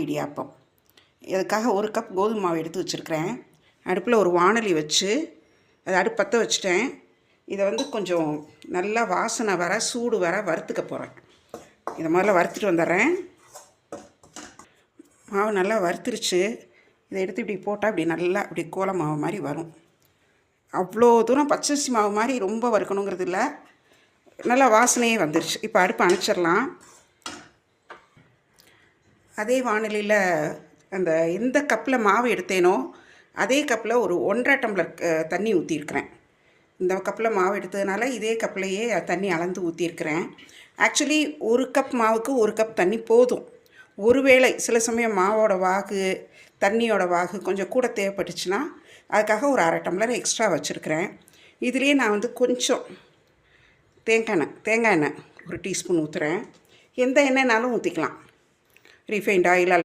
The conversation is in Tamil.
இடியாப்பம். இதுக்காக 1 கப் கோதுமை மாவு எடுத்து வச்சுருக்கிறேன். அடுப்பில் ஒரு வாணலி வச்சு அதை அடுப்பு பற்ற வச்சுட்டேன். இதை கொஞ்சம் நல்லா வாசனை வர சூடு வர வறுத்துக்க போகிறேன். இதை முதல்ல வறுத்துட்டு வந்துடுறேன். மாவு நல்லா வறுத்துருச்சு. இதை எடுத்து இப்படி போட்டால் இப்படி நல்லா இப்படி கோல மாவு மாதிரி வரும். அவ்வளோ தூரம் பச்சரிசி மாவு மாதிரி ரொம்ப வறுக்கணுங்கிறது இல்லை, நல்லா வாசனையே வந்துருச்சு. இப்போ அடுப்பு அணைச்சிடலாம். அதே வாணலியில் அந்த எந்த கப்பில் மாவு எடுத்தேனோ அதே கப்பில் ஒரு 1.5 டம்ளர் தண்ணி ஊற்றிருக்கிறேன். இந்த கப்பில் மாவு எடுத்ததுனால இதே கப்லையே தண்ணி அளந்து ஊற்றிருக்கிறேன். ஆக்சுவலி 1 கப் மாவுக்கு 1 கப் தண்ணி போதும். ஒருவேளை சில சமயம் மாவோட வாகு தண்ணியோட வாகு கொஞ்சம் கூட தேவைப்பட்டுச்சுன்னா அதுக்காக ஒரு 1/2 டம்ளர் எக்ஸ்ட்ரா வச்சுருக்கிறேன். இதுலேயே நான் கொஞ்சம் தேங்காய் எண்ணெய் 1 டீஸ்பூன் ஊற்றுறேன். எந்த எண்ணெய்னாலும் ஊற்றிக்கலாம், ரீஃபைண்ட் ஆயில்